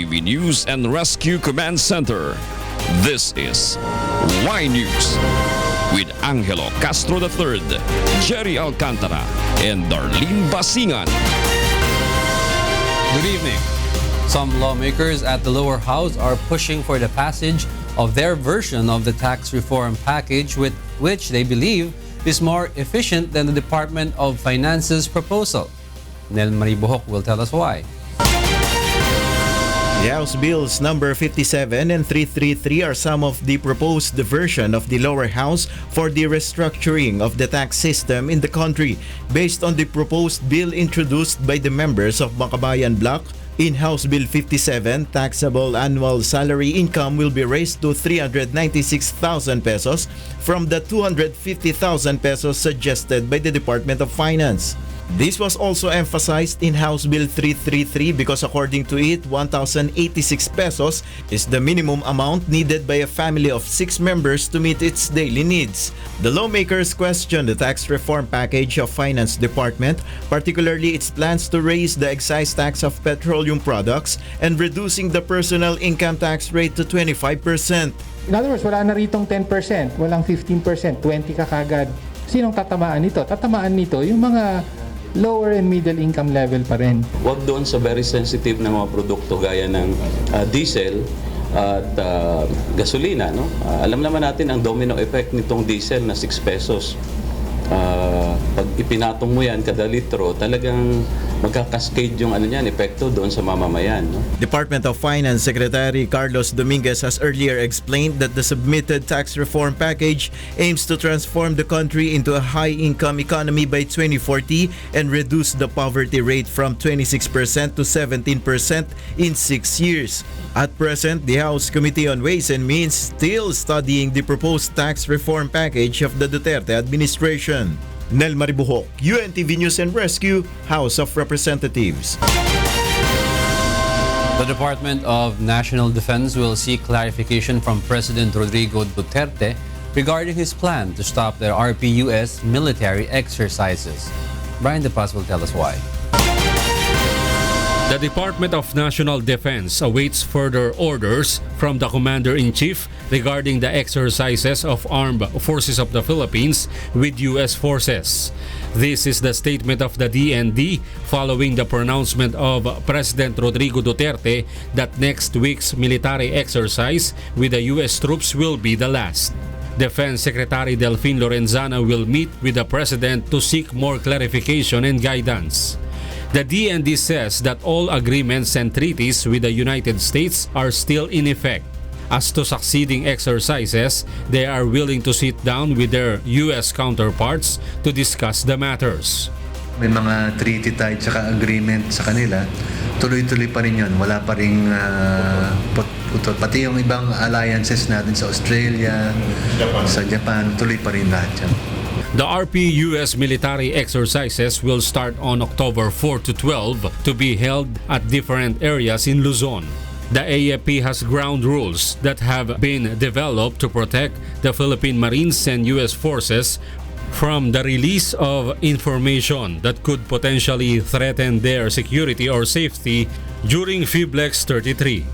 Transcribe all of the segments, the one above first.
UNTV News and Rescue Command Center. This is Y News with Angelo Castro III, Gerry Alcantara, and Darlene Basingan. Good evening. Some lawmakers at the lower house are pushing for the passage of their version of the tax reform package, with which they believe is more efficient than the Department of Finance's proposal. Nel Maribuhok will tell us why. The House Bills number 57 and 333 are some of the proposed version of the lower house for the restructuring of the tax system in the country based on the proposed bill introduced by the members of Makabayan Bloc. In House Bill 57, taxable annual salary income will be raised to 396,000 pesos from the 250,000 pesos suggested by the Department of Finance. This was also emphasized in House Bill 333 because according to it, 1,086 pesos is the minimum amount needed by a family of 6 members to meet its daily needs. The lawmakers questioned the tax reform package of Finance Department, particularly its plans to raise the excise tax of petroleum products and reducing the personal income tax rate to 25%. In other words, wala na ritong 10%, walang 15%, 20 ka kagad. Sinong tatamaan nito? Tatamaan nito yung mga lower and middle income level pa rin. Huwag doon sa very sensitive na mga produkto gaya ng diesel at gasolina. No? Alam naman natin ang domino effect nitong diesel na 6 pesos. Pag ipinatong mo yan kada litro, talagang magkakascade yung epekto doon sa mamamayan. No? Department of Finance Secretary Carlos Dominguez has earlier explained that the submitted tax reform package aims to transform the country into a high-income economy by 2040 and reduce the poverty rate from 26% to 17% in 6 years. At present, the House Committee on Ways and Means still studying the proposed tax reform package of the Duterte administration. Nel Maribuhok, UNTV News and Rescue, House of Representatives. The Department of National Defense will seek clarification from President Rodrigo Duterte regarding his plan to stop the RPUS military exercises. Brian De Paz will tell us why. The Department of National Defense awaits further orders from the Commander-in-Chief regarding the exercises of Armed Forces of the Philippines with U.S. forces. This is the statement of the DND following the pronouncement of President Rodrigo Duterte that next week's military exercise with the U.S. troops will be the last. Defense Secretary Delfin Lorenzana will meet with the President to seek more clarification and guidance. The DND says that all agreements and treaties with the United States are still in effect. As to succeeding exercises, they are willing to sit down with their U.S. counterparts to discuss the matters. May mga treaty tayo tsaka agreement sa kanila, tuloy-tuloy pa rin yun. Wala pa rin pati yung ibang alliances natin sa Australia, sa Japan, tuloy pa rin lahat yan. The RPUS military exercises will start on October 4 to 12 to be held at different areas in Luzon. The AFP has ground rules that have been developed to protect the Philippine Marines and U.S. forces from the release of information that could potentially threaten their security or safety during PHIBLEX 33.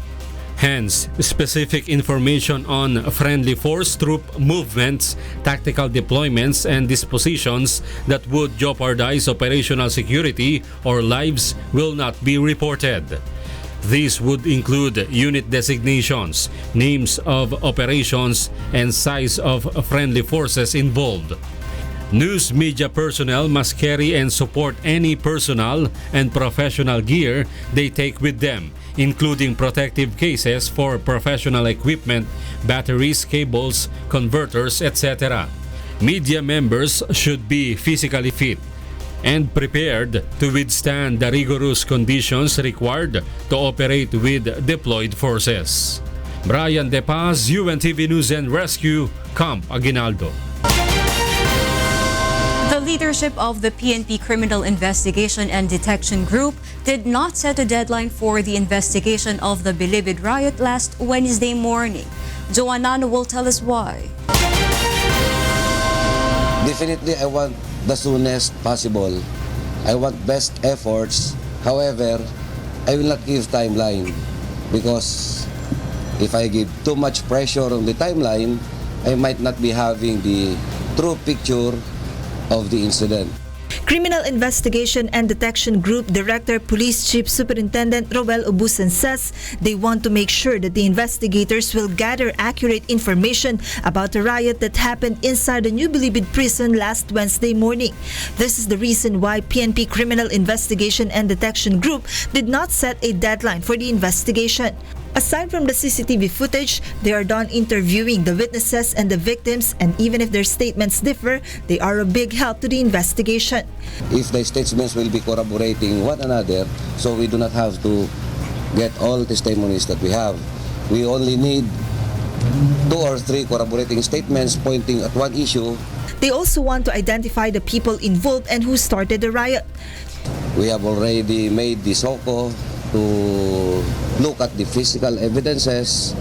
Hence, specific information on friendly force troop movements, tactical deployments, and dispositions that would jeopardize operational security or lives will not be reported. These would include unit designations, names of operations, and size of friendly forces involved. News media personnel must carry and support any personal and professional gear they take with them, including protective cases for professional equipment, batteries, cables, converters, etc. Media members should be physically fit and prepared to withstand the rigorous conditions required to operate with deployed forces. Brian De Paz, UNTV News and Rescue, Camp Aguinaldo. The leadership of the PNP Criminal Investigation and Detection Group did not set a deadline for the investigation of the Bilibid riot last Wednesday morning. Joanano will tell us why. Definitely, I want the soonest possible. I want best efforts. However, I will not give timeline. because if I give too much pressure on the timeline, I might not be having the true picture of the incident. Criminal Investigation and Detection Group Director Police Chief Superintendent Roel Obusan says they want to make sure that the investigators will gather accurate information about the riot that happened inside the New Bilibid prison last Wednesday morning. This is the reason why PNP Criminal Investigation and Detection Group did not set a deadline for the investigation. Aside from the CCTV footage, they are done interviewing the witnesses and the victims, and even if their statements differ, they are a big help to the investigation. If the statements will be corroborating one another, so we do not have to get all testimonies that we have. We only need 2 or 3 corroborating statements pointing at one issue. They also want to identify the people involved and who started the riot. We have already made the SOCO to look at the physical evidences.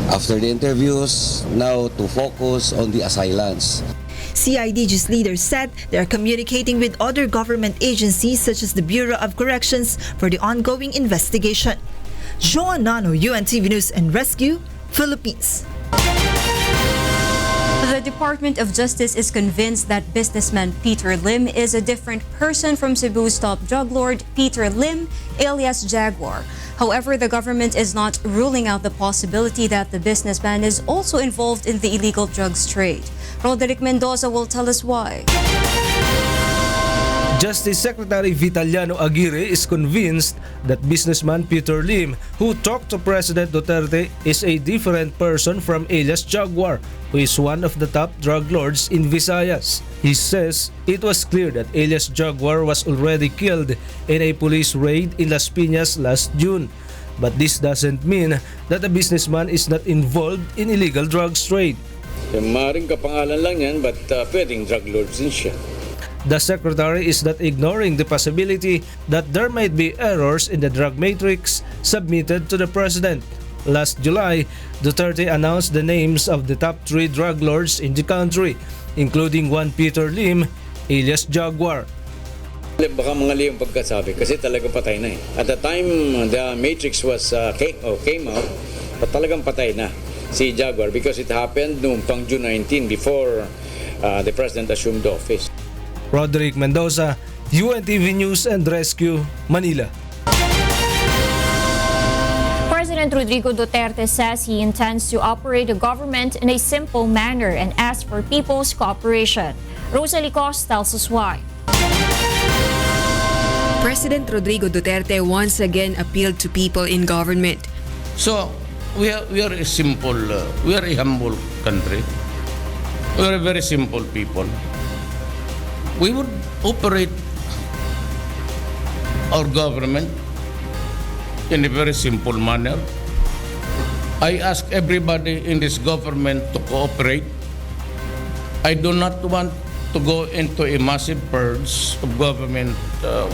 After the interviews, now to focus on the assailants. CIDG's leaders said they are communicating with other government agencies such as the Bureau of Corrections for the ongoing investigation. Joan Nano, UNTV News and Rescue, Philippines. The Department of Justice is convinced that businessman Peter Lim is a different person from Cebu's top drug lord Peter Lim, alias Jaguar. However, the government is not ruling out the possibility that the businessman is also involved in the illegal drugs trade. Roderick Mendoza will tell us why. Justice Secretary Vitaliano Aguirre is convinced that businessman Peter Lim, who talked to President Duterte, is a different person from alias Jaguar, who is one of the top drug lords in Visayas. He says it was clear that alias Jaguar was already killed in a police raid in Las Piñas last June. But this doesn't mean that the businessman is not involved in illegal drugs trade. Maring kapangalan lang yan, but pwedeng drug lord din siya. The secretary is not ignoring the possibility that there might be errors in the drug matrix submitted to the president. Last July, Duterte announced the names of the top 3 drug lords in the country, including one Peter Lim, alias Jaguar. Baka mali yung pagkasabi kasi talagang patay na eh. At the time the matrix was came out, talagang patay na si Jaguar because it happened noong pang June 19 before the president assumed the office. Roderick Mendoza, UNTV News and Rescue, Manila. President Rodrigo Duterte says he intends to operate the government in a simple manner and ask for people's cooperation. Rosalie Cos tells us why. President Rodrigo Duterte once again appealed to people in government. So, we are a simple, we are a humble country. We are a very simple people. We would operate our government in a very simple manner. I ask everybody in this government to cooperate. I do not want to go into a massive purge of government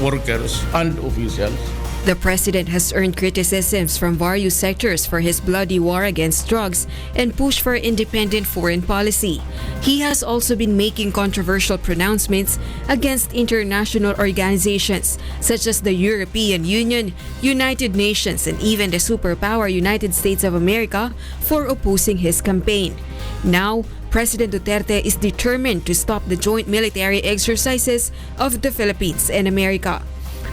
workers and officials. The president has earned criticisms from various sectors for his bloody war against drugs and push for independent foreign policy. He has also been making controversial pronouncements against international organizations such as the European Union, United Nations, and even the superpower United States of America for opposing his campaign. Now, President Duterte is determined to stop the joint military exercises of the Philippines and America.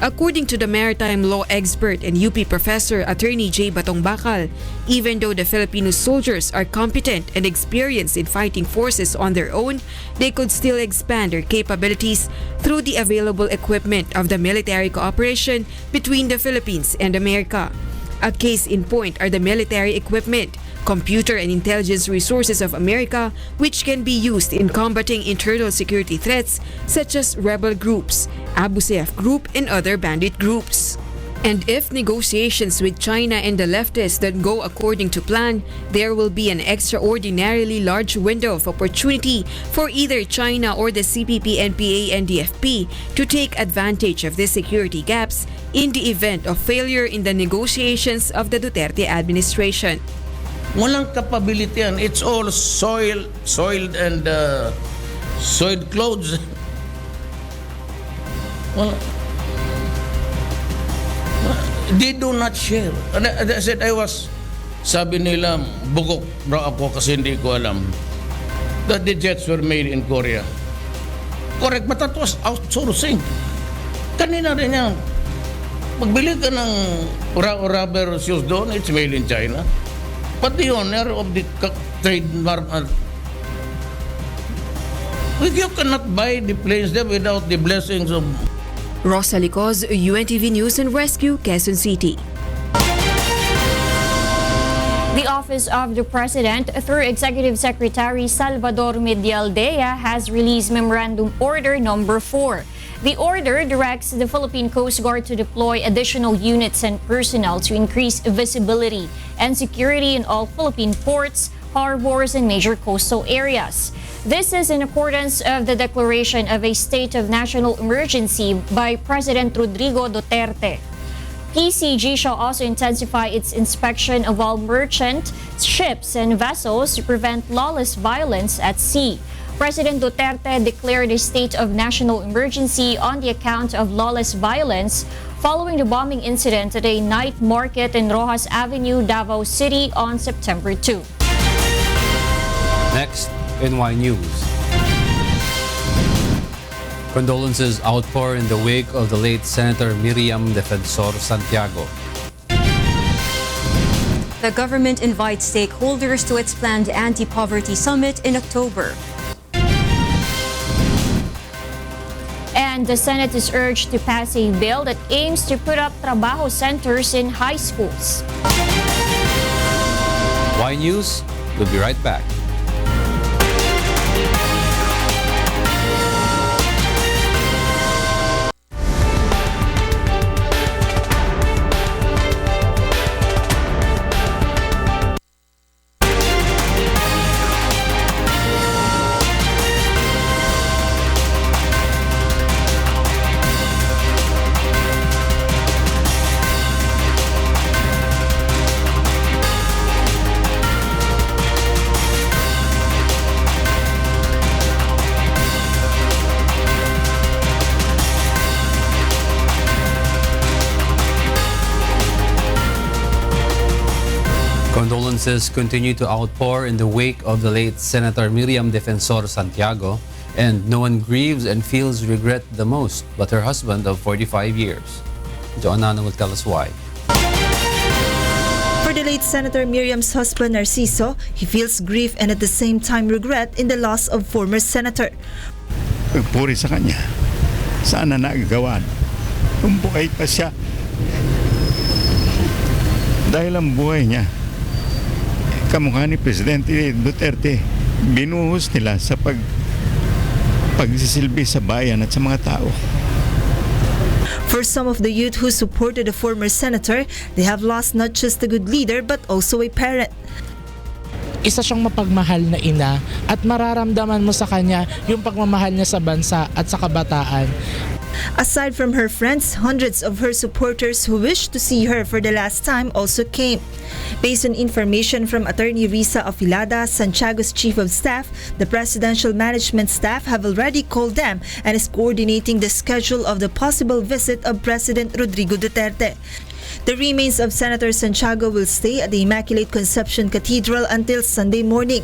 According to the maritime law expert and UP professor Attorney J. Batong Bakal, even though the Filipino soldiers are competent and experienced in fighting forces on their own, they could still expand their capabilities through the available equipment of the military cooperation between the Philippines and America. A case in point are the military equipment, computer and intelligence resources of America, which can be used in combating internal security threats such as rebel groups, Abu Sayyaf group, and other bandit groups. And if negotiations with China and the leftists don't go according to plan, there will be an extraordinarily large window of opportunity for either China or the CPP, NPA, and DFP to take advantage of these security gaps in the event of failure in the negotiations of the Duterte administration. Walang capability yan. It's all soiled and soiled clothes. Well, They do not share. And I said, sabi nila, bugok raw ako kasi hindi ko alam that the jets were made in Korea. Correct, but that was outsourcing. Kanina rin yan. Magbili ka ng rubber shoes doon, it's made in China. But the owner of the trademark, you cannot buy the planes there without the blessings of... Rosalie Cos, UNTV News and Rescue, Quezon City. The Office of the President, through Executive Secretary Salvador Medialdea, has released Memorandum Order Number 4. The order directs the Philippine Coast Guard to deploy additional units and personnel to increase visibility and security in all Philippine ports, harbors, and major coastal areas. This is in accordance of the declaration of a state of national emergency by President Rodrigo Duterte. PCG shall also intensify its inspection of all merchant ships and vessels to prevent lawless violence at sea. President Duterte declared a state of national emergency on the account of lawless violence following the bombing incident at a night market in Rojas Avenue, Davao City on September 2. Next, NY News. Condolences outpour in the wake of the late Senator Miriam Defensor-Santiago. The government invites stakeholders to its planned anti-poverty summit in October. And the Senate is urged to pass a bill that aims to put up Trabaho Centers in high schools. Y News, we'll be right back. Condolences continue to outpour in the wake of the late Senator Miriam Defensor-Santiago, and no one grieves and feels regret the most but her husband of 45 years. Joanna will tell us why. For the late Senator Miriam's husband, Narciso, he feels grief and at the same time regret in the loss of former senator. Pagpuri sa kanya, sana nagagawan. Kung buhay pa siya, dahil ang buhay niya, kamukha ni Presidente Duterte, binuhos nila sa pagsisilbi sa bayan at sa mga tao. For some of the youth who supported the former senator, they have lost not just a good leader but also a parent. Isa siyang mapagmahal na ina at mararamdaman mo sa kanya yung pagmamahal niya sa bansa at sa kabataan. Aside from her friends, hundreds of her supporters who wished to see her for the last time also came. Based on information from Attorney Risa Afilada, Santiago's chief of staff, the presidential management staff have already called them and is coordinating the schedule of the possible visit of President Rodrigo Duterte. The remains of Senator Santiago will stay at the Immaculate Conception Cathedral until Sunday morning.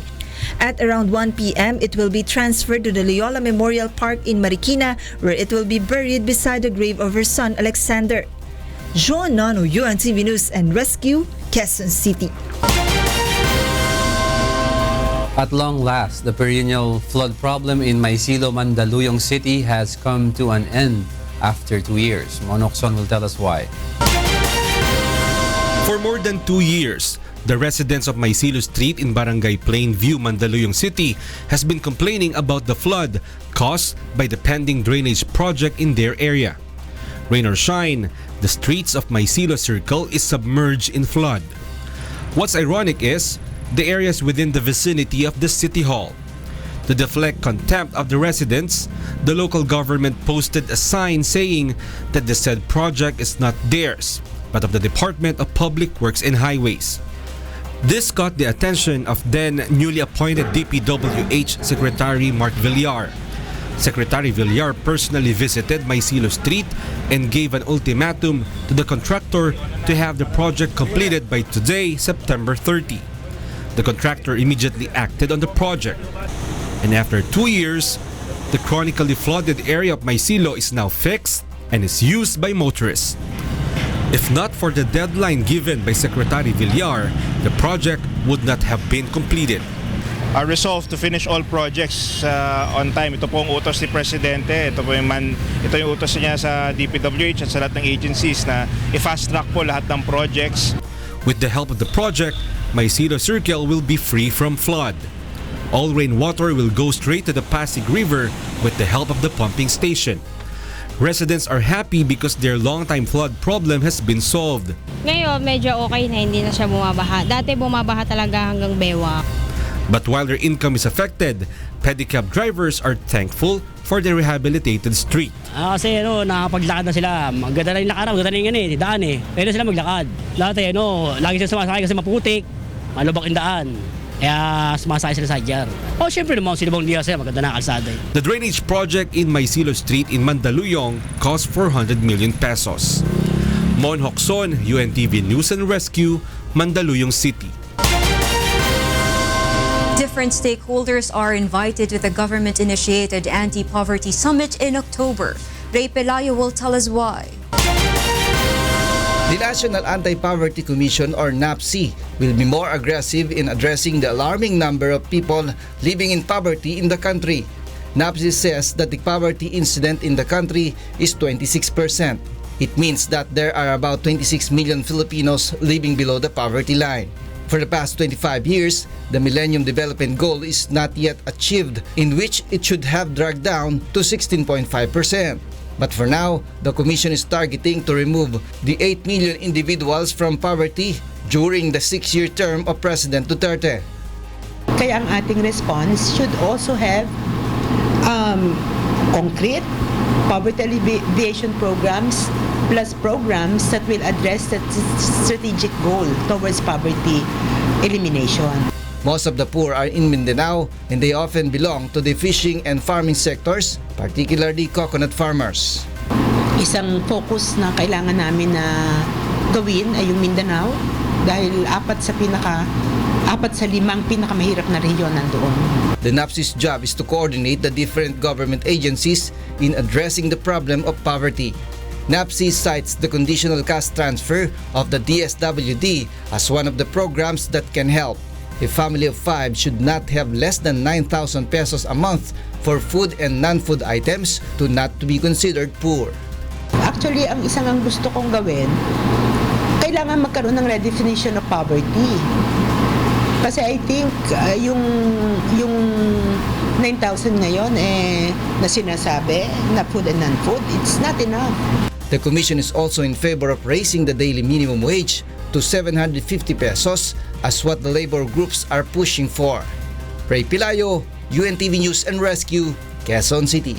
At around 1 p.m., it will be transferred to the Loyola Memorial Park in Marikina, where it will be buried beside the grave of her son, Alexander. Joan Nano, UNTV News and Rescue, Quezon City. At long last, the perennial flood problem in Maisilo, Mandaluyong City has come to an end after 2 years. Monokson will tell us why. For more than 2 years, the residents of Maisilo Street in Barangay Plainview, Mandaluyong City has been complaining about the flood caused by the pending drainage project in their area. Rain or shine, the streets of Maisilo Circle is submerged in flood. What's ironic is the areas within the vicinity of the City Hall. To deflect contempt of the residents, the local government posted a sign saying that the said project is not theirs, but of the Department of Public Works and Highways. This caught the attention of then newly appointed DPWH Secretary Mark Villar, Secretary Villar personally visited Maisilo Street and gave an ultimatum to the contractor to have the project completed by today, September 30. The contractor immediately acted on the project. And after 2 years, the chronically flooded area of Maisilo is now fixed and is used by motorists. If not for the deadline given by Secretary Villar, the project would not have been completed. Our resolve to finish all projects on time. Ito po ang utos ni Presidente. Ito yung utos niya sa DPWH at sa lahat ng agencies na i-fast track po lahat ng projects. With the help of the project, Maisilo Circle will be free from flood. All rainwater will go straight to the Pasig River with the help of the pumping station. Residents are happy because their long-time flood problem has been solved. Ngayon, medyo okay na, hindi na siya bumabaha. Dati bumabaha talaga hanggang bewak. But while their income is affected, pedicab drivers are thankful for the rehabilitated street. Kasi nakapaglakad na sila. Maganda na yung lakaran, maganda na yung daan eh. Pwede sila maglakad. Dati lagi sila sumasakay kasi maputik, malubak yung daan. Kaya sumasakay sila sa dyan. Siyempre naman, silibong niya sila, maganda na kalsada. The drainage project in Maisilo Street in Mandaluyong cost 400 million pesos. Mon Hokson, UNTV News and Rescue, Mandaluyong City. Different stakeholders are invited to the government-initiated Anti-Poverty Summit in October. Ray Pelayo will tell us why. The National Anti-Poverty Commission or NAPC will be more aggressive in addressing the alarming number of people living in poverty in the country. NAPC says that the poverty incidence in the country is 26%. It means that there are about 26 million Filipinos living below the poverty line. For the past 25 years, the Millennium Development Goal is not yet achieved, in which it should have dragged down to 16.5%. But for now, the Commission is targeting to remove the 8 million individuals from poverty during the 6-year term of President Duterte. Kaya ang ating response should also have concrete poverty alleviation programs plus programs that will address that strategic goal towards poverty elimination. Most of the poor are in Mindanao and they often belong to the fishing and farming sectors, particularly coconut farmers. Isang focus na kailangan namin na gawin ay yung Mindanao dahil apat sa 5 pinakamahirap na rehiyon nandoon. The NAPC's job is to coordinate the different government agencies in addressing the problem of poverty. NAPC cites the conditional cash transfer of the DSWD as one of the programs that can help. A family of 5 should not have less than 9,000 pesos a month for food and non-food items to not to be considered poor. Actually, ang isang ang gusto kong gawin, kailangan magkaroon ng redefinition of poverty. Kasi I think yung 9,000 ngayon na sinasabi na food and non-food, it's not enough. The Commission is also in favor of raising the daily minimum wage to 750 pesos as what the labor groups are pushing for. Ray Pelayo, UNTV News and Rescue, Quezon City.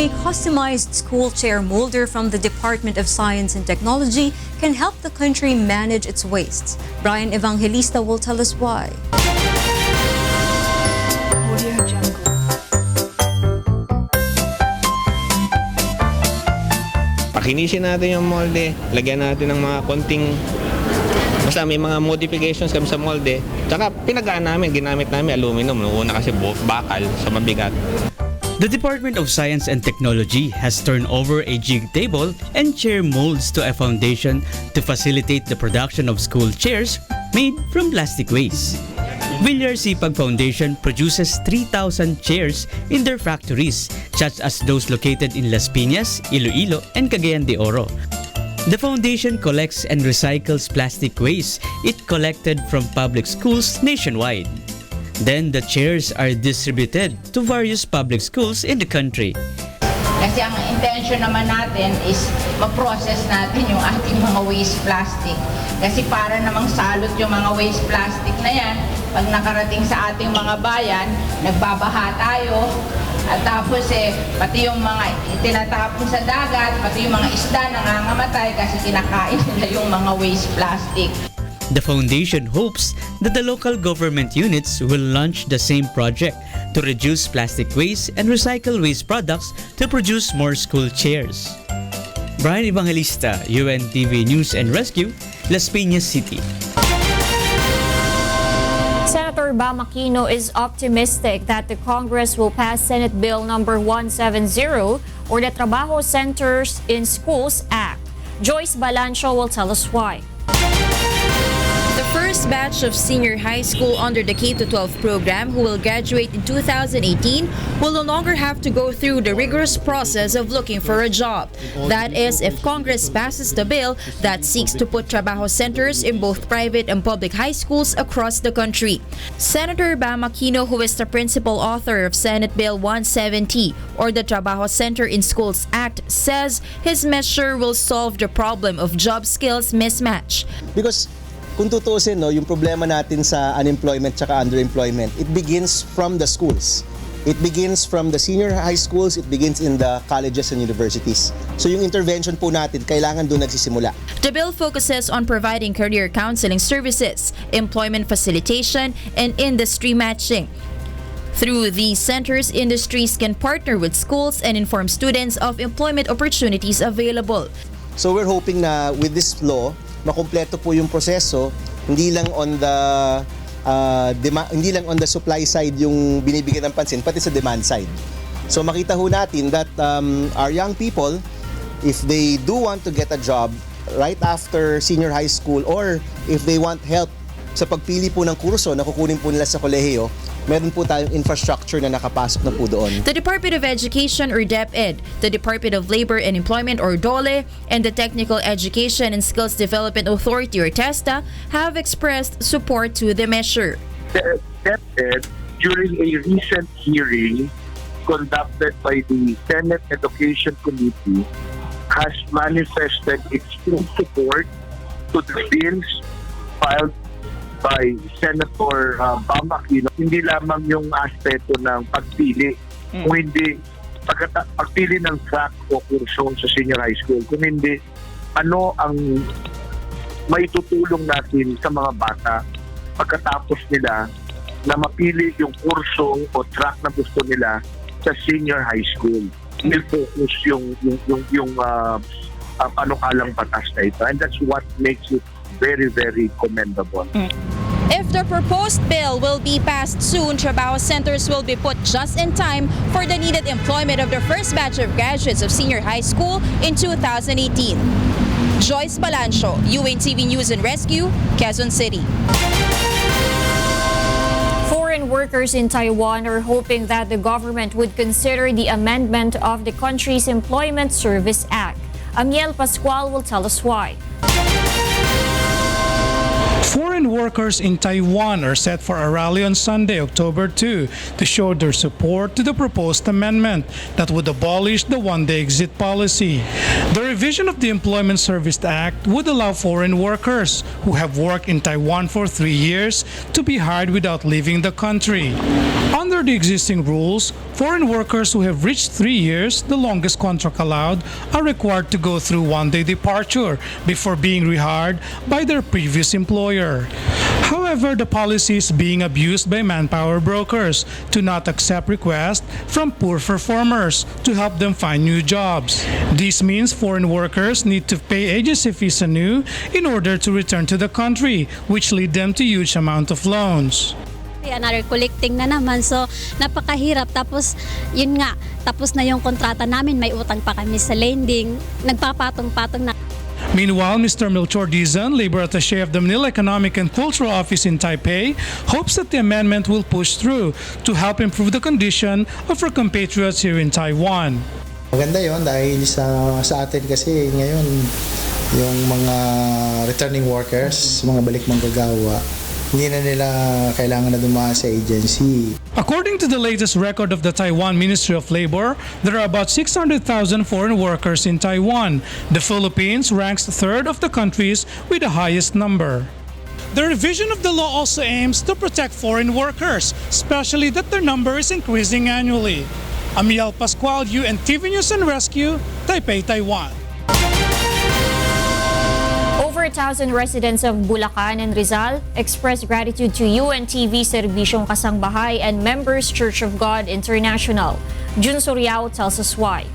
A customized school chair molder from the Department of Science and Technology can help the country manage its wastes. Brian Evangelista will tell us why. Pakinisin natin yung molde, lagyan natin ng mga konting, basta may mga modifications kami sa molde. Tsaka pinagaan namin, ginamit namin aluminum. Noong una kasi bakal, so mabigat. The Department of Science and Technology has turned over a jig table and chair molds to a foundation to facilitate the production of school chairs made from plastic waste. Villar Sipag Foundation produces 3,000 chairs in their factories, such as those located in Las Piñas, Iloilo, and Cagayan de Oro. The foundation collects and recycles plastic waste it collected from public schools nationwide. Then the chairs are distributed to various public schools in the country. Kasi ang intention naman natin is ma-process natin yung ating mga waste plastic. Kasi para namang salot yung mga waste plastic na yan, pag nakarating sa ating mga bayan, nagbabaha tayo, at tapos pati yung mga itinatapon sa dagat, pati yung mga isda nangangamatay kasi kinakain nila yung mga waste plastic. The foundation hopes that the local government units will launch the same project to reduce plastic waste and recycle waste products to produce more school chairs. Brian Evangelista, UNTV News and Rescue, Las Piñas City. Senator Bam Aquino is optimistic that the Congress will pass Senate Bill number 170 or the Trabaho Centers in Schools Act. Joyce Balancho will tell us why. The first batch of senior high school under the K-12 program who will graduate in 2018 will no longer have to go through the rigorous process of looking for a job. That is, if Congress passes the bill that seeks to put Trabaho Centers in both private and public high schools across the country. Senator Bam Aquino, who is the principal author of Senate Bill 170 or the Trabaho Center in Schools Act, says his measure will solve the problem of job skills mismatch. Because kung tutuusin, yung problema natin sa unemployment tsaka underemployment, it begins from the schools. It begins from the senior high schools, it begins in the colleges and universities. So yung intervention po natin, kailangan doon nagsisimula. The bill focuses on providing career counseling services, employment facilitation, and industry matching. Through these centers, industries can partner with schools and inform students of employment opportunities available. So we're hoping na with this law, makumpleto po yung proseso, hindi lang on the supply side yung binibigyan ng pansin, pati sa demand side. So makita ho natin that our young people, if they do want to get a job right after senior high school or if they want help sa pagpili po ng kurso na kukunin po nila sa kolehiyo, meron po tayong infrastructure na nakapasok na po doon. The Department of Education or DepEd, the Department of Labor and Employment or DOLE, and the Technical Education and Skills Development Authority or TESTA have expressed support to the measure. The DepEd, during a recent hearing conducted by the Senate Education Committee, has manifested its full support to the bills filed by Senator Bam Aquino. Hindi lamang yung aspeto ng pagpili, kung hindi pagpili ng track o kurso sa senior high school, kung hindi ano ang may tutulong natin sa mga bata pagkatapos nila na mapili yung kurso o track na gusto nila sa senior high school. May focus yung panukalang batas na ito, and that's what makes it very, very commendable. If the proposed bill will be passed soon, Trabaho Centers will be put just in time for the needed employment of the first batch of graduates of senior high school in 2018. Joyce Balancho, UNTV News and Rescue, Quezon City. Foreign workers in Taiwan are hoping that the government would consider the amendment of the country's Employment Service Act. Amiel Pascual will tell us why. Foreign workers in Taiwan are set for a rally on Sunday, October 2, to show their support to the proposed amendment that would abolish the one-day exit policy. The revision of the Employment Service Act would allow foreign workers who have worked in Taiwan for 3 years to be hired without leaving the country. Under the existing rules, foreign workers who have reached 3 years, the longest contract allowed, are required to go through one-day departure before being rehired by their previous employer. However, the policy is being abused by manpower brokers to not accept requests from poor performers to help them find new jobs. This means foreign workers need to pay agency fees anew in order to return to the country, which lead them to huge amount of loans. Another collecting na naman, so napakahirap. Tapos yun nga, tapos na yung kontrata namin, may utang pa kami sa lending, nagpapatong-patong na. Meanwhile, Mr. Melchor Dizon, Labor Attaché of the Manila Economic and Cultural Office in Taipei, hopes that the amendment will push through to help improve the condition of our compatriots here in Taiwan. Maganda yon dahil sa atin kasi ngayon yung mga returning workers, mga balik manggagawa, hindi na nila kailangan na dumaan sa agency. According to the latest record of the Taiwan Ministry of Labor, there are about 600,000 foreign workers in Taiwan. The Philippines ranks third of the countries with the highest number. The revision of the law also aims to protect foreign workers, especially that their number is increasing annually. Amiel Pascual, UNTV News and Rescue, Taipei, Taiwan. Over 1,000 residents of Bulacan and Rizal expressed gratitude to UNTV Serbisyong Kasangbahay and Members Church of God International. Jun Soriao tells us why.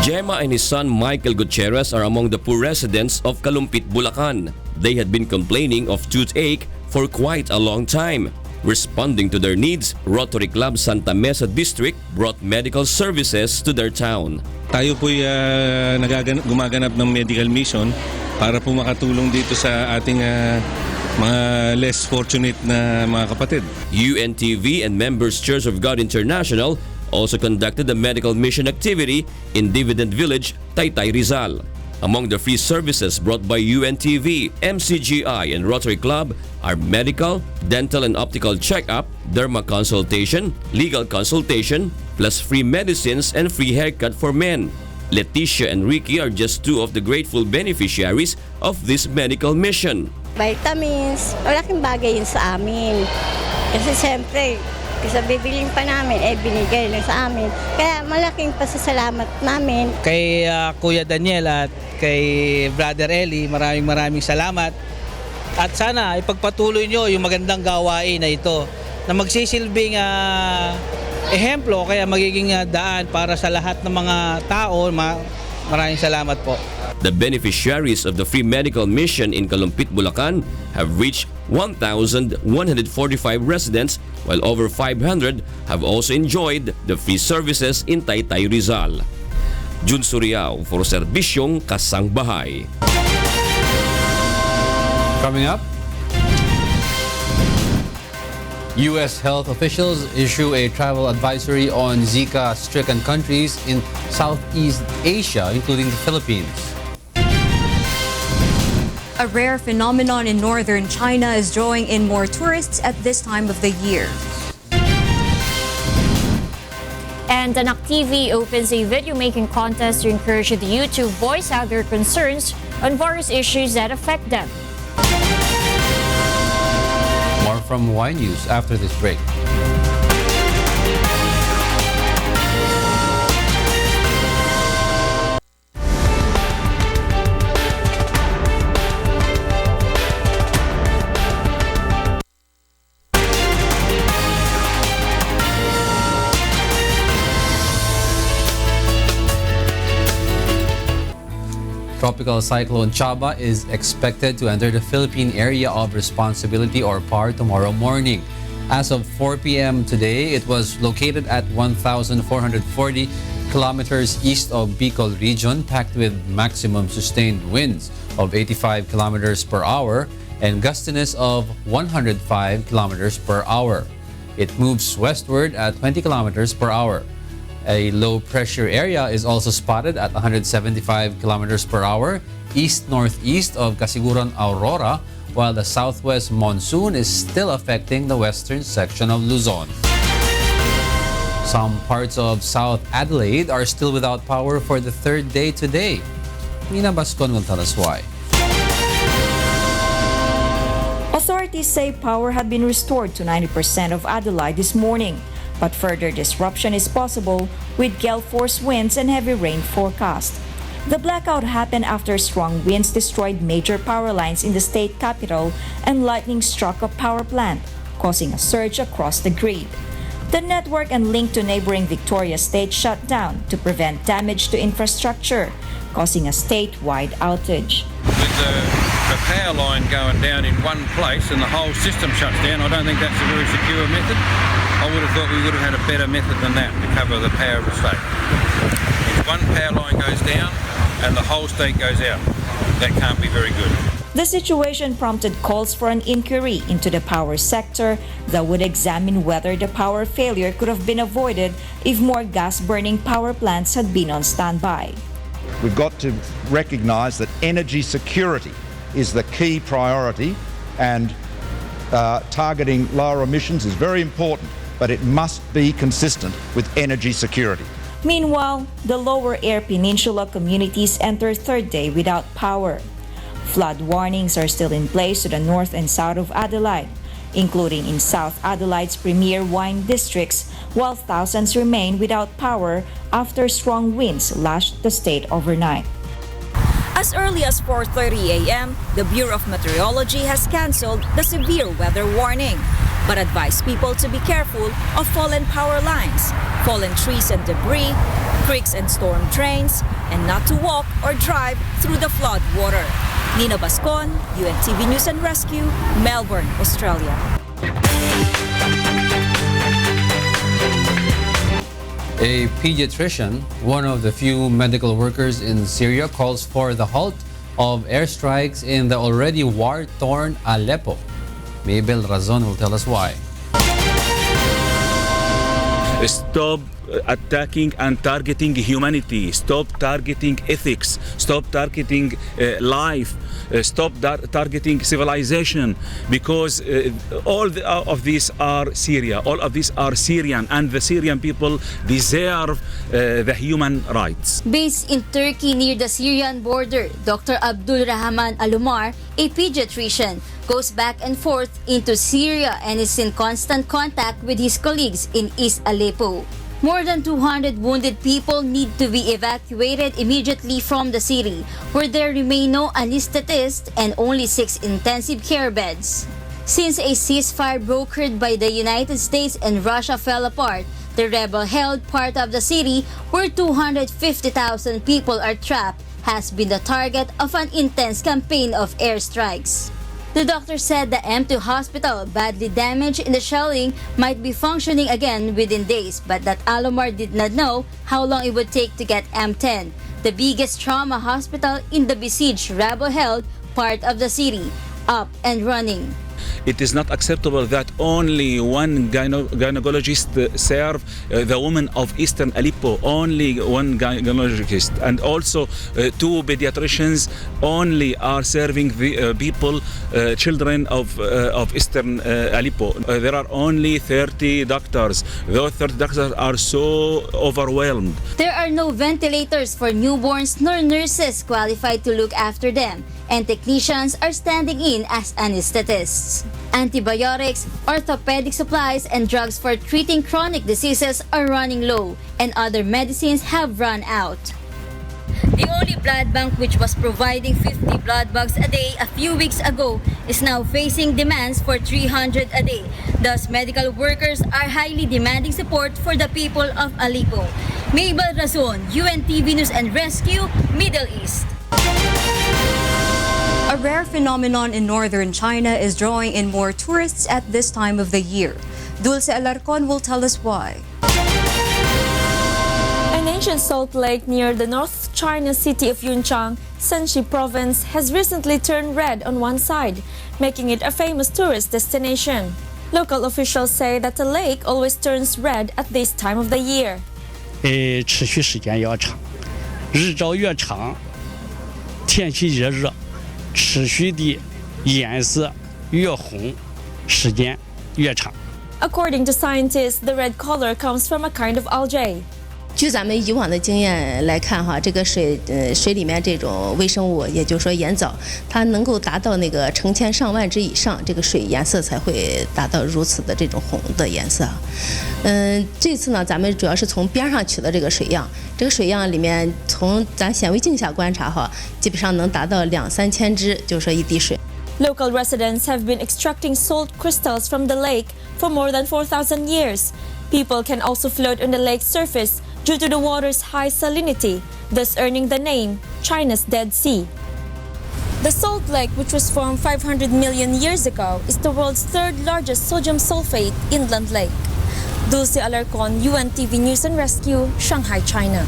Gemma and his son Michael Gutierrez are among the poor residents of Kalumpit, Bulacan. They had been complaining of toothache for quite a long time. Responding to their needs, Rotary Club Santa Mesa District brought medical services to their town. Tayo po'y gumaganap ng medical mission para po makatulong dito sa ating mga less fortunate na mga kapatid. UNTV and Members Church of God International also conducted a medical mission activity in Dividend Village, Taytay, Rizal. Among the free services brought by UNTV, MCGI, and Rotary Club are medical, dental and optical checkup, derma consultation, legal consultation, plus free medicines and free haircut for men. Leticia and Ricky are just two of the grateful beneficiaries of this medical mission. Vitamins, malaking bagay yun sa amin. Kasi siyempre, kasi bibiling pa namin, binigay lang sa amin. Kaya malaking pasasalamat namin. Kay Kuya Daniel at kay Brother Eli, maraming salamat. At sana ipagpatuloy nyo yung magandang gawain na ito na magsisilbing ehemplo kaya magiging daan para sa lahat ng mga tao. Maraming salamat po. The beneficiaries of the free medical mission in Kalumpit, Bulacan have reached 1,145 residents, while over 500 have also enjoyed the free services in Taytay, Rizal. Jun Soriao for Serbisyong Kasangbahay. Coming up, U.S. health officials issue a travel advisory on Zika-stricken countries in Southeast Asia, including the Philippines. A rare phenomenon in northern China is drawing in more tourists at this time of the year. And NAPC opens a video-making contest to encourage the youth to voice out their concerns on various issues that affect them. More from Y News after this break. Tropical cyclone Chaba is expected to enter the Philippine Area of Responsibility or PAR tomorrow morning. As of 4 p.m. today, it was located at 1,440 kilometers east of Bicol region, packed with maximum sustained winds of 85 kilometers per hour and gustiness of 105 kilometers per hour. It moves westward at 20 kilometers per hour. A low-pressure area is also spotted at 175 kilometers per hour east-northeast of Casiguran, Aurora, while the southwest monsoon is still affecting the western section of Luzon. Some parts of South Adelaide are still without power for the third day today. Nina Bascon will tell us why. Authorities say power had been restored to 90% of Adelaide this morning, but further disruption is possible with gale force winds and heavy rain forecast. The blackout happened after strong winds destroyed major power lines in the state capital and lightning struck a power plant, causing a surge across the grid. The network and link to neighboring Victoria State shut down to prevent damage to infrastructure, causing a statewide outage. With the power line going down in one place and the whole system shuts down, I don't think that's a very secure method. I would have thought we would have had a better method than that to cover the power of the state. If one power line goes down and the whole state goes out, that can't be very good. The situation prompted calls for an inquiry into the power sector that would examine whether the power failure could have been avoided if more gas-burning power plants had been on standby. We've got to recognise that energy security is the key priority, and targeting lower emissions is very important, but it must be consistent with energy security. Meanwhile, the lower air peninsula communities enter third day without power. Flood warnings are still in place to the north and south of Adelaide, including in South Adelaide's premier wine districts, while thousands remain without power after strong winds lashed the state overnight. As early as 4:30 a.m., the Bureau of Meteorology has canceled the severe weather warning, but advised people to be careful of fallen power lines, fallen trees and debris, creeks and storm drains, and not to walk or drive through the flood water. Nina Bascon, UNTV News and Rescue, Melbourne, Australia. A pediatrician, one of the few medical workers in Syria, calls for the halt of airstrikes in the already war-torn Aleppo. Mabel Razon will tell us why. Stop attacking and targeting humanity. Stop targeting ethics. Stop targeting life. Stop targeting civilization. Because all of these are Syria. All of these are Syrian, and the Syrian people deserve the human rights. Based in Turkey near the Syrian border, Dr. Abdul Rahman Alumar, a pediatrician, goes back and forth into Syria and is in constant contact with his colleagues in East Aleppo. More than 200 wounded people need to be evacuated immediately from the city, where there remain no anesthetists and only 6 intensive care beds. Since a ceasefire brokered by the United States and Russia fell apart, the rebel-held part of the city, where 250,000 people are trapped, has been the target of an intense campaign of airstrikes. The doctor said the M2 hospital, badly damaged in the shelling, might be functioning again within days, but that Alomar did not know how long it would take to get M10, the biggest trauma hospital in the besieged rebel-held part of the city, up and running. It is not acceptable that only one gynecologist serve the women of Eastern Aleppo, only one gynecologist, and also 2 pediatricians only are serving the people, children of Eastern Aleppo. There are only 30 doctors. Those 30 doctors are so overwhelmed. There are no ventilators for newborns nor nurses qualified to look after them, and technicians are standing in as anesthetists. Antibiotics, orthopedic supplies, and drugs for treating chronic diseases are running low, and other medicines have run out. The only blood bank which was providing 50 blood bags a day a few weeks ago is now facing demands for 300 a day. Thus, medical workers are highly demanding support for the people of Aleppo. Mabel Razon, UNTV News and Rescue, Middle East. A rare phenomenon in northern China is drawing in more tourists at this time of the year. Dulce Alarcon will tell us why. An ancient salt lake near the North China city of Yunchang, Shanxi province, has recently turned red on one side, making it a famous tourist destination. Local officials say that the lake always turns red at this time of the year. 持续时间要长，日照越长，天气越热。 持续的颜色越红，时间越长。 According to scientists, the red color comes from a kind of algae. 据咱们以往的经验来看哈，这个水里面这种微生物，也就是说盐藻，它能够达到那个成千上万只以上，这个水颜色才会达到如此的这种红的颜色。这次呢，咱们主要是从边上取的这个水样，这个水样里面从咱显微镜下观察哈，基本上能达到2-3千只，就是说一滴水。 Local residents have been extracting salt crystals from the lake for more than 4,000 years. People can also float on the lake's surface due to the water's high salinity, thus earning the name China's Dead Sea. The Salt Lake, which was formed 500 million years ago, is the world's 3rd largest sodium sulfate inland lake. Dulce Alarcon, UNTV News and Rescue, Shanghai, China.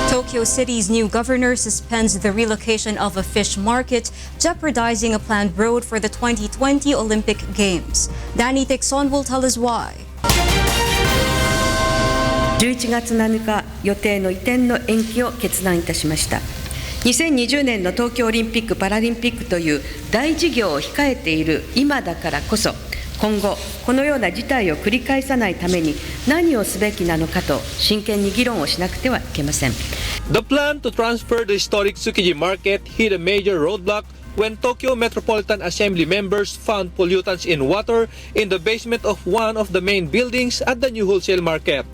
Tokyo City's new governor suspends the relocation of a fish market, jeopardizing a planned road for the 2020 Olympic Games. Danny Texon will tell us why. 11月7日予定の移転の延期を決断いたしました。2020年の東京オリンピック・パラリンピックという大事業を控えている今だからこそ、今後このような事態を繰り返さないために何をすべきなのかと真剣に議論をしなくてはいけません。 The plan to transfer the historic Tsukiji Market hit a major roadblock when Tokyo Metropolitan Assembly members found pollutants in water in the basement of one of the main buildings at the new wholesale market.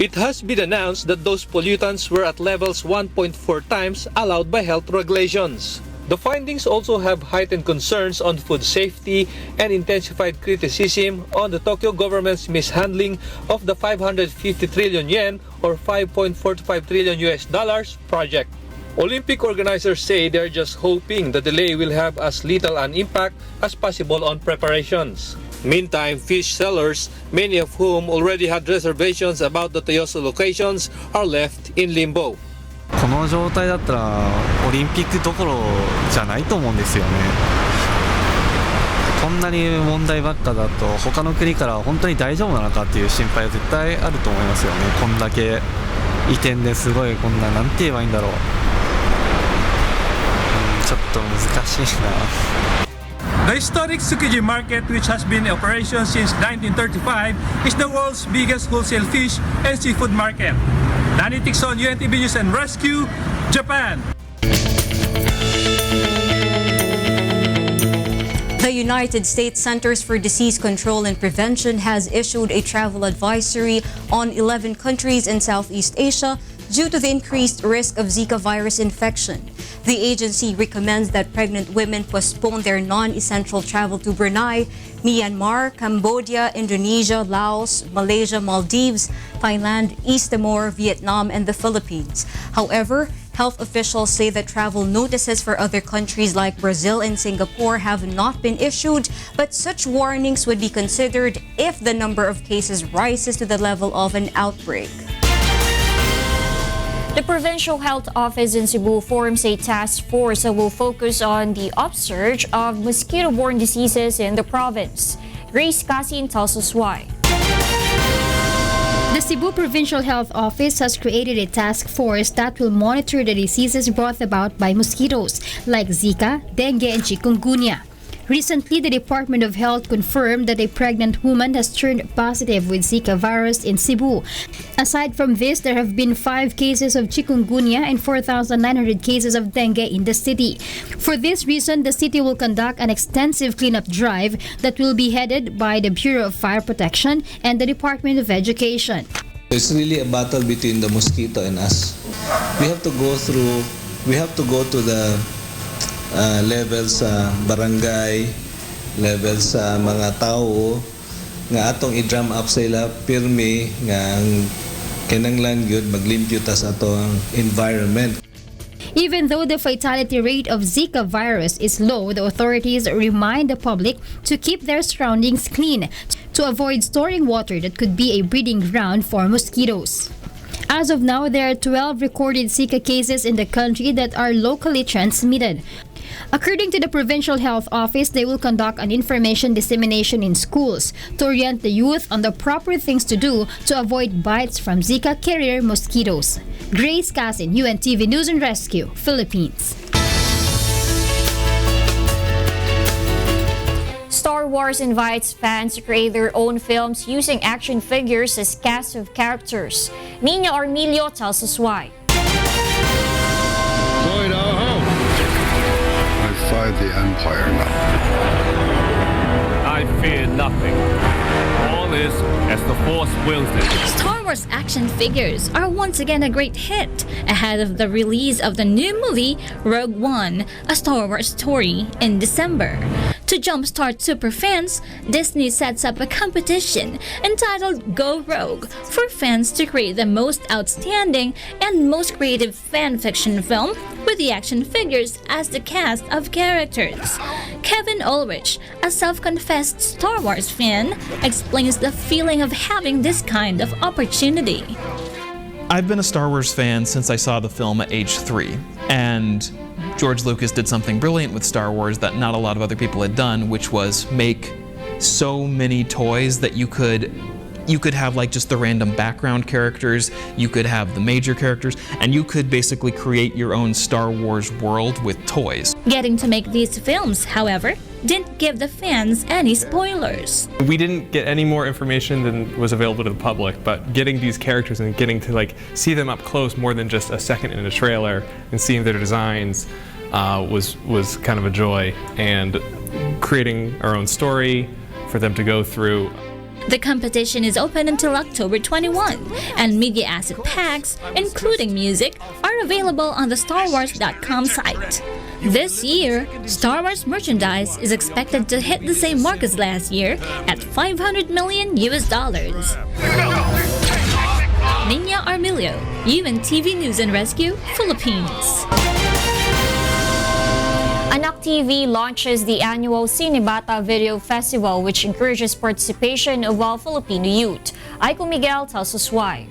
It has been announced that those pollutants were at levels 1.4 times allowed by health regulations. The findings also have heightened concerns on food safety and intensified criticism on the Tokyo government's mishandling of the 550 trillion yen or $5.45 trillion project. Olympic organizers say they're just hoping the delay will have as little an impact as possible on preparations. Meantime, fish sellers, many of whom already had reservations about the Toyosu locations, are left in limbo. この状態だったらオリンピックどころじゃないと思うんですよね。こんなに問題ばっかだと他の国から本当に大丈夫なのかっていう心配は絶対あると思いますよね。こんだけ移転ですごいこんななんて言えばいいんだろう。ちょっと難しいな。 The historic Tsukiji market, which has been in operation since 1935, is the world's biggest wholesale fish and seafood market. Danny Tixon, UNTV News and Rescue, Japan. The United States Centers for Disease Control and Prevention has issued a travel advisory on 11 countries in Southeast Asia due to the increased risk of Zika virus infection. The agency recommends that pregnant women postpone their non-essential travel to Brunei, Myanmar, Cambodia, Indonesia, Laos, Malaysia, Maldives, Thailand, East Timor, Vietnam, and the Philippines. However, health officials say that travel notices for other countries like Brazil and Singapore have not been issued, but such warnings would be considered if the number of cases rises to the level of an outbreak. The Provincial Health Office in Cebu forms a task force that will focus on the upsurge of mosquito-borne diseases in the province. Grace Casin tells us why. The Cebu Provincial Health Office has created a task force that will monitor the diseases brought about by mosquitoes like Zika, dengue, and chikungunya. Recently, the Department of Health confirmed that a pregnant woman has turned positive with Zika virus in Cebu. Aside from this, there have been 5 cases of chikungunya and 4,900 cases of dengue in the city. For this reason, the city will conduct an extensive cleanup drive that will be headed by the Bureau of Fire Protection and the Department of Education. It's really a battle between the mosquito and us. We have to go to the levels sa barangay, levels sa mga tao nga atong i-drum up sila pirmi nga kinanglan gyud maglimpyo ta sa atong environment. Even though the fatality rate of Zika virus is low, the authorities remind the public to keep their surroundings clean to avoid storing water that could be a breeding ground for mosquitoes. As of now, there are 12 recorded Zika cases in the country that are locally transmitted. According to the Provincial Health Office, they will conduct an information dissemination in schools to orient the youth on the proper things to do to avoid bites from Zika carrier mosquitoes. Grace Casin, UNTV News and Rescue, Philippines. Star Wars invites fans to create their own films using action figures as cast of characters. Nina Armilio tells us why. Fight the Empire now. I fear nothing. All is as the Force wills it. Star Wars action figures are once again a great hit ahead of the release of the new movie Rogue One, a Star Wars story in December. To jumpstart super fans, Disney sets up a competition entitled Go Rogue for fans to create the most outstanding and most creative fan fiction film with the action figures as the cast of characters. Kevin Ulrich, a self-confessed Star Wars fan, explains the feeling of having this kind of opportunity. I've been a Star Wars fan since I saw the film at age 3, and George Lucas did something brilliant with Star Wars that not a lot of other people had done, which was make so many toys that you could have like just the random background characters, you could have the major characters, and you could basically create your own Star Wars world with toys. Getting to make these films, however, didn't give the fans any spoilers. We didn't get any more information than was available to the public, but getting these characters and getting to see them up close more than just a second in a trailer and seeing their designs was kind of a joy, and creating our own story for them to go through. The competition is open until October 21, and media asset packs, including music, are available on the StarWars.com site. This year, Star Wars merchandise is expected to hit the same mark as last year at $500 million. Nina Armilio, UNTV News and Rescue, Philippines. Anak TV launches the annual Cinebata Video Festival, which encourages participation of all Filipino youth. Aiko Miguel tells us why.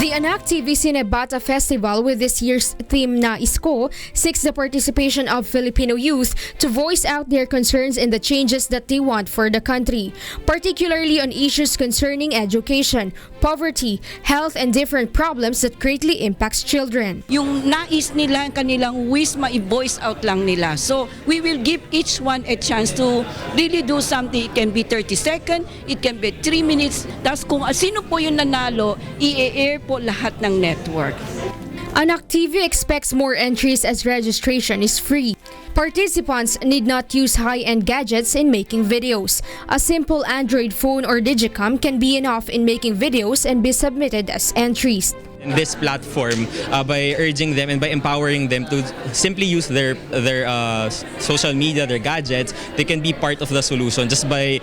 The Anak TV Cinebata Festival, with this year's theme na Isko, seeks the participation of Filipino youth to voice out their concerns and the changes that they want for the country, particularly on issues concerning education, poverty, health, and different problems that greatly impacts children. Yung nais nila, kanilang wish, ma-voice out lang nila. So, we will give each one a chance to really do something. It can be 30 seconds, it can be 3 minutes. Tapos kung sino po yung nanalo, i-air po lahat ng network. Anak TV expects more entries as registration is free. Participants need not use high-end gadgets in making videos. A simple Android phone or Digicam can be enough in making videos and be submitted as entries. In this platform, by urging them and by empowering them to simply use their social media, their gadgets, they can be part of the solution just by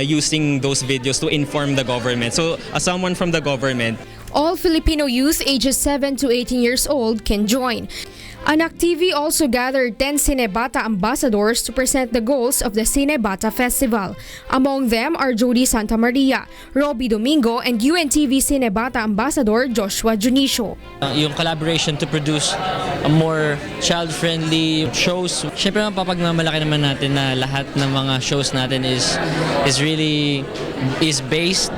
using those videos to inform the government. So, as someone from the government, all Filipino youth ages 7 to 18 years old can join. Anak TV also gathered 10 Cinebata ambassadors to present the goals of the Cinebata Festival. Among them are Jody Santa Maria, Robbie Domingo, and UNTV Cinebata Ambassador Joshua Junicio. Yung collaboration to produce a more child-friendly shows. Siyempre mapapagmamalaki naman natin na lahat ng mga shows natin is based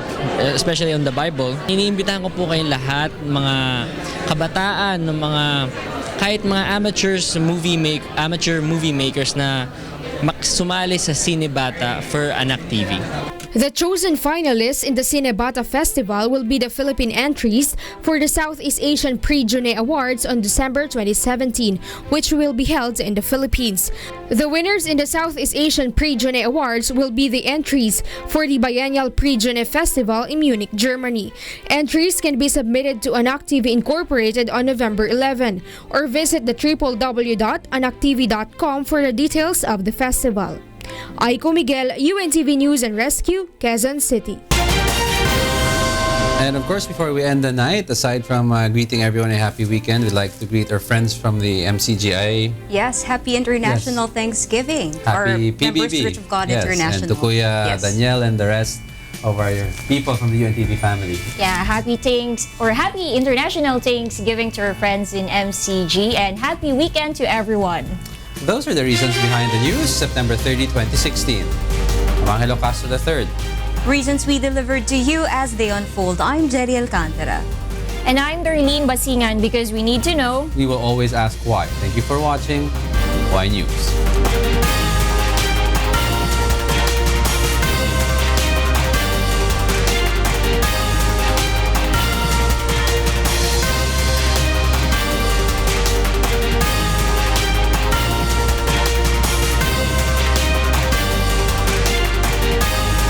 especially on the Bible. Iniimbitahan ko po kayong lahat, mga kabataan, kahit mga amateur movie makers na sumali sa Cinebata for Anak TV. The chosen finalists in the Cinebata Festival will be the Philippine entries for the Southeast Asian Prix-Jeunet Awards on December 2017, which will be held in the Philippines. The winners in the Southeast Asian Prix-Jeunet Awards will be the entries for the biennial Prix-Jeunet Festival in Munich, Germany. Entries can be submitted to Anak TV Incorporated on November 11 or visit the www.anaktv.com for the details of the festival. Aiko Miguel, UNTV News and Rescue, Quezon City. And of course, before we end the night, aside from greeting everyone a happy weekend, we'd like to greet our friends from the MCGI. Yes, happy International Thanksgiving. Happy our PBB. Members Church of God International. And to Kuya Daniel and the rest of our people from the UNTV family. Yeah, happy International Thanksgiving to our friends in MCG, and happy weekend to everyone. Those are the reasons behind the news, September 30, 2016. I'm Angelo Castro III. Reasons we delivered to you as they unfold. I'm Gerry Alcantara. And I'm Darlene Basingan, because we need to know. We will always ask why. Thank you for watching Y News.